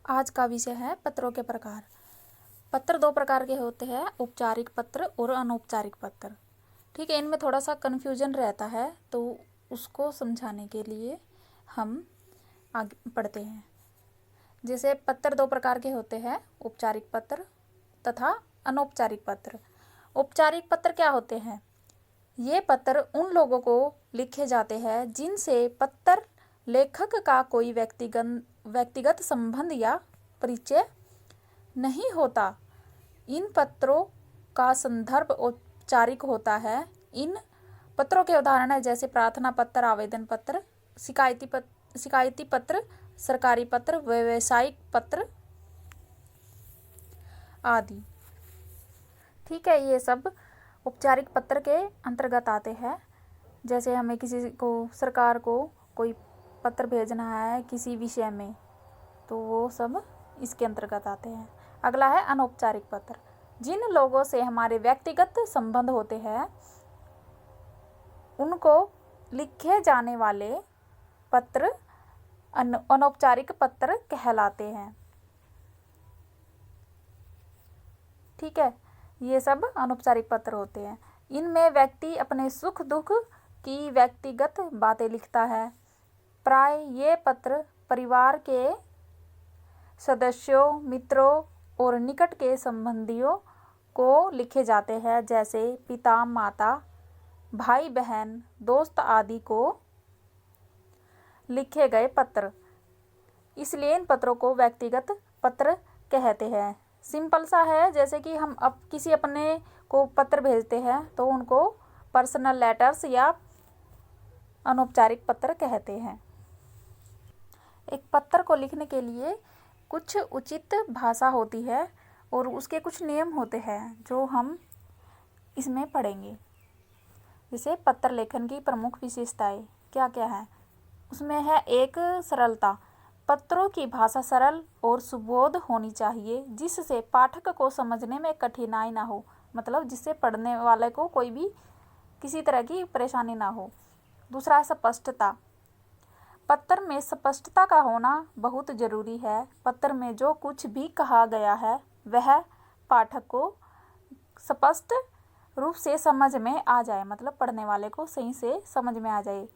आज का विषय है पत्रों के प्रकार। पत्र दो प्रकार के होते हैं, औपचारिक पत्र और अनौपचारिक पत्र। ठीक है, इनमें थोड़ा सा कन्फ्यूजन रहता है, तो उसको समझाने के लिए हम आगे पढ़ते हैं। जैसे पत्र दो प्रकार के होते हैं, औपचारिक पत्र तथा अनौपचारिक पत्र। औपचारिक पत्र क्या होते हैं? ये पत्र उन लोगों को लिखे जाते हैं जिनसे पत्र लेखक का कोई व्यक्तिगत संबंध या परिचय नहीं होता। इन पत्रों का संदर्भ औपचारिक होता है। इन पत्रों के उदाहरण है जैसे प्रार्थना पत्र, आवेदन पत्र, शिकायती पत्र, सरकारी पत्र, व्यावसायिक पत्र आदि। ठीक है, ये सब औपचारिक पत्र के अंतर्गत आते हैं। जैसे हमें किसी को, सरकार को कोई पत्र भेजना है किसी विषय में, तो वो सब इसके अंतर्गत आते हैं। अगला है अनौपचारिक पत्र। जिन लोगों से हमारे व्यक्तिगत संबंध होते हैं उनको लिखे जाने वाले पत्र अनौपचारिक पत्र कहलाते हैं। ठीक है, ये सब अनौपचारिक पत्र होते हैं। इनमें व्यक्ति अपने सुख दुख की व्यक्तिगत बातें लिखता है। प्राय ये पत्र परिवार के सदस्यों, मित्रों और निकट के संबंधियों को लिखे जाते हैं, जैसे पिता, माता, भाई बहन, दोस्त आदि को लिखे गए पत्र। इसलिए इन पत्रों को व्यक्तिगत पत्र कहते हैं। सिंपल सा है, जैसे कि हम अब किसी अपने को पत्र भेजते हैं तो उनको पर्सनल लेटर्स या अनौपचारिक पत्र कहते हैं। एक पत्र को लिखने के लिए कुछ उचित भाषा होती है और उसके कुछ नियम होते हैं जो हम इसमें पढ़ेंगे। जैसे पत्र लेखन की प्रमुख विशेषताएं क्या क्या है, उसमें है एक सरलता। पत्रों की भाषा सरल और सुबोध होनी चाहिए जिससे पाठक को समझने में कठिनाई ना हो, मतलब जिससे पढ़ने वाले को कोई भी किसी तरह की परेशानी ना हो। दूसरा है स्पष्टता। पत्र में स्पष्टता का होना बहुत जरूरी है। पत्र में जो कुछ भी कहा गया है वह पाठक को स्पष्ट रूप से समझ में आ जाए, मतलब पढ़ने वाले को सही से समझ में आ जाए।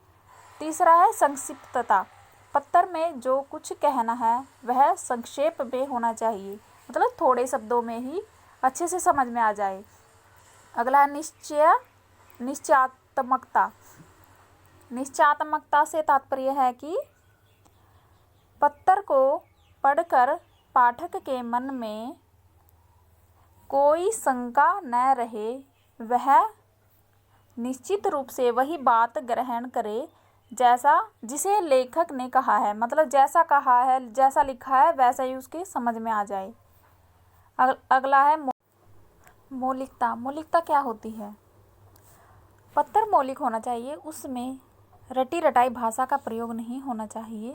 तीसरा है संक्षिप्तता। पत्र में जो कुछ कहना है वह संक्षेप में होना चाहिए, मतलब थोड़े शब्दों में ही अच्छे से समझ में आ जाए। अगला है निश्चयात्मकता। निश्चयात्मकता से तात्पर्य है कि पत्र को पढ़कर पाठक के मन में कोई शंका न रहे, वह निश्चित रूप से वही बात ग्रहण करे जैसा जिसे लेखक ने कहा है, मतलब जैसा कहा है, जैसा लिखा है वैसा ही उसके समझ में आ जाए। अगला है मौलिकता। मौलिकता क्या होती है? पत्र मौलिक होना चाहिए, उसमें रटी रटाई भाषा का प्रयोग नहीं होना चाहिए।